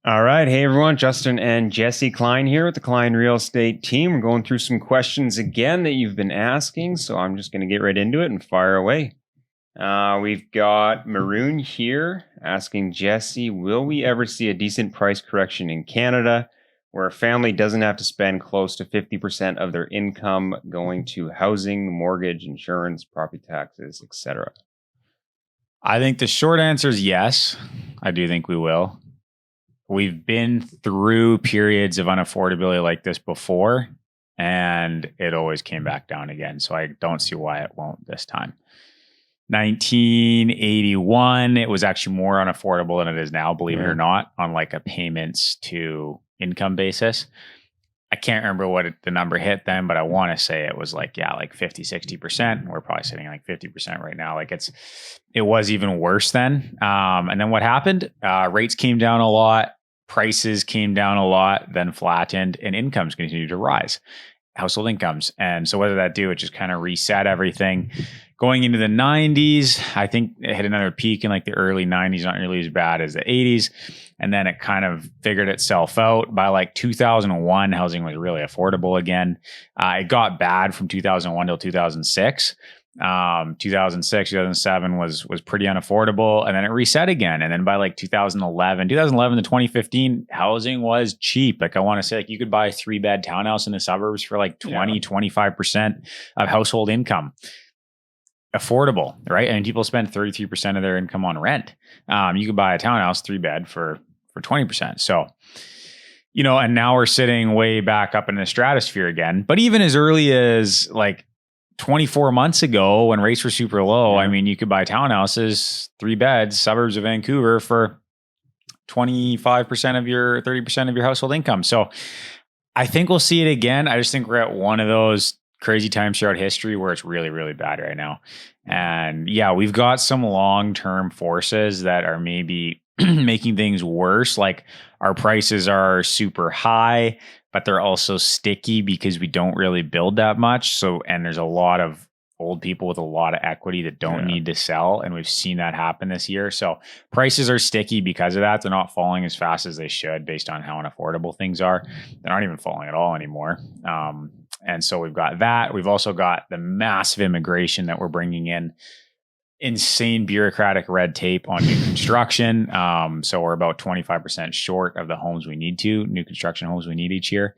All right. Hey, everyone. Justin and Jesse Klein here with the Klein Real Estate team. We're going through some questions again that you've been asking. So I'm just going to get right into it and fire away. We've got Maroon here asking Jesse, will we ever see a decent price correction in Canada where a family doesn't have to spend close to 50% of their income going to housing, mortgage, insurance, property taxes, etc.? I think the short answer is yes. I do think we will. We've been through periods of unaffordability like this before, and it always came back down again. So I don't see why it won't this time. 1981, it was actually more unaffordable than it is now, believe it or not, on like a payments to income basis. I can't remember what the number hit then, but I want to say it was like 50, 60%. We're probably sitting like 50% right now. It was even worse then. And then what happened? Rates came down a lot, prices came down a lot, then flattened, and incomes continued to rise, household incomes. And so what did that do? It just kind of reset everything. Going into the 90s, I think it hit another peak in like the early 90s, not nearly as bad as the 80s. And then it kind of figured itself out. By like 2001, housing was really affordable again. It got bad from 2001 till 2006. 2006, 2007 was pretty unaffordable. And then it reset again. And then by like 2011 to 2015, housing was cheap. Like I want to say like you could buy a 3-bed townhouse in the suburbs for like 25% of household income. Affordable, right? And people spend 33% of their income on rent. You could buy a townhouse 3-bed for 20%. So, and now we're sitting way back up in the stratosphere again. But even as early as like 24 months ago when rates were super low, I mean, you could buy townhouses, 3 beds, suburbs of Vancouver for 25% of your 30% of your household income. So I think we'll see it again. I just think we're at one of those crazy times throughout history where it's really, really bad right now. And we've got some long-term forces that are maybe making things worse. Like our prices are super high, but they're also sticky because we don't really build that much. So, and there's a lot of old people with a lot of equity that don't need to sell. And we've seen that happen this year. So prices are sticky because of that. They're not falling as fast as they should based on how unaffordable things are. They're not even falling at all anymore. And so we've got that. We've also got the massive immigration that we're bringing in, insane bureaucratic red tape on new construction. So we're about 25% short of the homes we need new construction homes we need each year.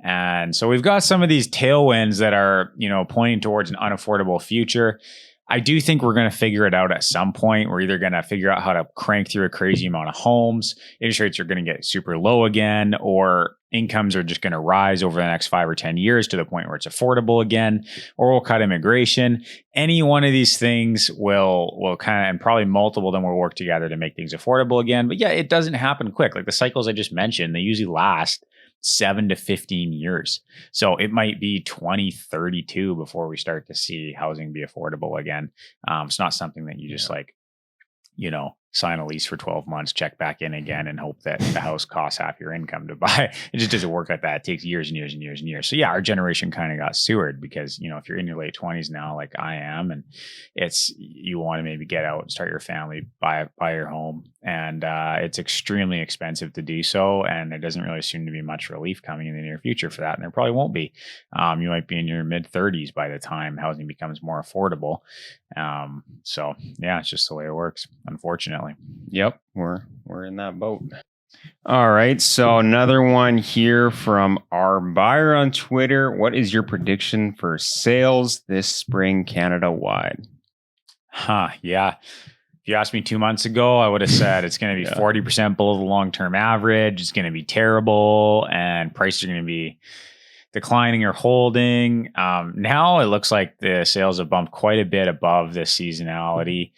And so we've got some of these tailwinds that are, pointing towards an unaffordable future. I do think we're going to figure it out at some point. We're either going to figure out how to crank through a crazy amount of homes. Interest rates are going to get super low again, or incomes are just going to rise over the next 5 or 10 years to the point where it's affordable again, or we'll cut immigration. Any one of these things will kind of, and probably multiple of them will work together to make things affordable again. But it doesn't happen quick. Like the cycles I just mentioned, they usually last 7 to 15 years. So it might be 2032 before we start to see housing be affordable again. It's not something that you just sign a lease for 12 months, check back in again, and hope that the house costs half your income to buy. It just doesn't work like that. It takes years and years and years and years. So our generation kind of got sewered because, if you're in your late 20s now, like I am, and you want to maybe get out and start your family, buy your home. And it's extremely expensive to do so. And there doesn't really seem to be much relief coming in the near future for that. And there probably won't be. You might be in your mid 30s by the time housing becomes more affordable. It's just the way it works, unfortunately. Yep, we're in that boat. All right, so another one here from our buyer on Twitter. What is your prediction for sales this spring Canada-wide? If you asked me 2 months ago, I would have said it's going to be 40% below the long-term average. It's going to be terrible, and prices are going to be declining or holding. Now it looks like the sales have bumped quite a bit above the seasonality.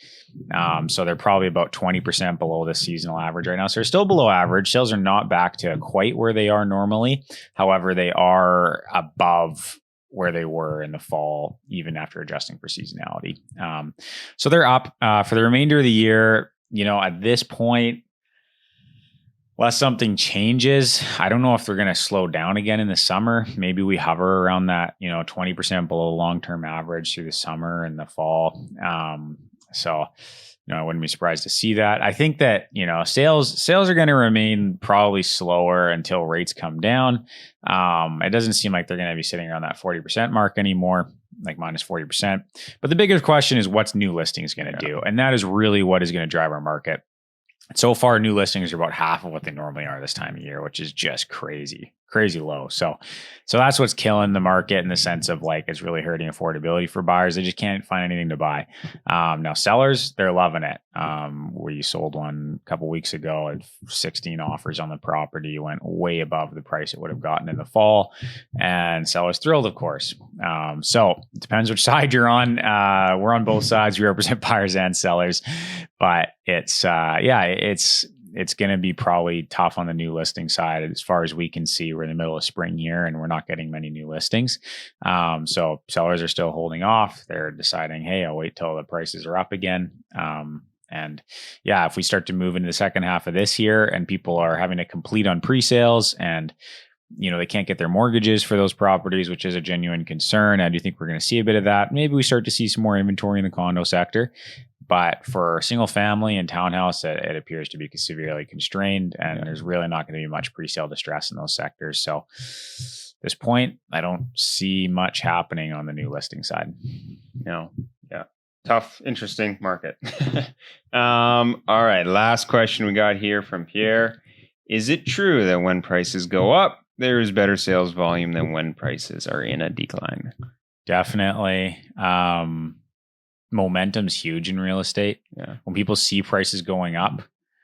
So they're probably about 20% below the seasonal average right now. So they're still below average. Sales are not back to quite where they are normally. However, they are above where they were in the fall, even after adjusting for seasonality. So they're up for the remainder of the year. At this point, unless something changes, I don't know if they're going to slow down again in the summer. Maybe we hover around that, 20% below long-term average through the summer and the fall. So I wouldn't be surprised to see that. I think that, sales are going to remain probably slower until rates come down. It doesn't seem like they're going to be sitting around that 40% mark anymore, like minus 40%. But the bigger question is what's new listings going to do? And that is really what is going to drive our market. So far, new listings are about half of what they normally are this time of year, which is just crazy low. So that's what's killing the market in the sense of like it's really hurting affordability for buyers. They just can't find anything to buy. Now sellers, they're loving it. We sold one a couple weeks ago at 16 offers on the property, went way above the price it would have gotten in the fall, and sellers thrilled, of course. So it depends which side you're on. We're on both sides. We represent buyers and sellers, but it's going to be probably tough on the new listing side as far as we can see. We're in the middle of spring here and we're not getting many new listings. So sellers are still holding off. They're deciding, hey, I'll wait till the prices are up again. If we start to move into the second half of this year and people are having to complete on pre-sales and they can't get their mortgages for those properties, which is a genuine concern. I do think we're going to see a bit of that. Maybe we start to see some more inventory in the condo sector. But for single family and townhouse, it appears to be severely constrained, and there's really not going to be much pre-sale distress in those sectors. So at this point, I don't see much happening on the new listing side. No. Yeah. Tough, interesting market. All right. Last question we got here from Pierre. Is it true that when prices go up, there is better sales volume than when prices are in a decline? Definitely. Momentum's huge in real estate. Yeah. When people see prices going up,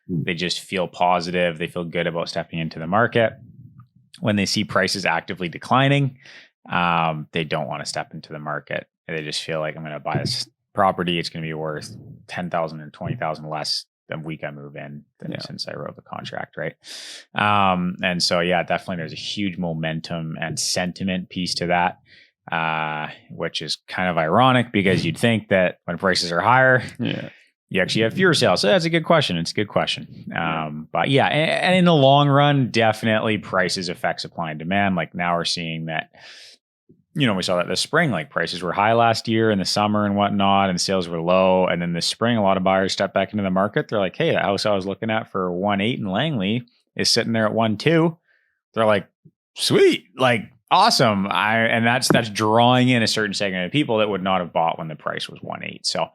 they just feel positive. They feel good about stepping into the market. When they see prices actively declining, they don't want to step into the market. They just feel like I'm going to buy this property. It's going to be worth $10,000 or $20,000 less the week I move in since I wrote the contract, right? And so, definitely there's a huge momentum and sentiment piece to that. Which is kind of ironic because you'd think that when prices are higher, you actually have fewer sales. So that's a good question. It's a good question. But and in the long run, definitely prices affect supply and demand. Like now we're seeing that, we saw that this spring, like prices were high last year in the summer and whatnot, and sales were low. And then this spring, a lot of buyers stepped back into the market. They're like, hey, the house I was looking at for 1.8 in Langley is sitting there at 1.2. They're like, sweet, like, awesome. And that's drawing in a certain segment of people that would not have bought when the price was 1.8. So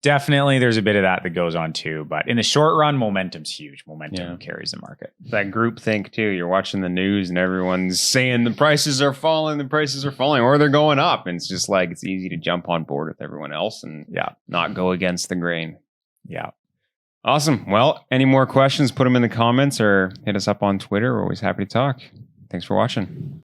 definitely there's a bit of that goes on too. But in the short run, momentum's huge. Momentum carries the market. That group think too. You're watching the news and everyone's saying the prices are falling, or they're going up. And it's just like it's easy to jump on board with everyone else and not go against the grain. Yeah. Awesome. Well, any more questions, put them in the comments or hit us up on Twitter. We're always happy to talk. Thanks for watching.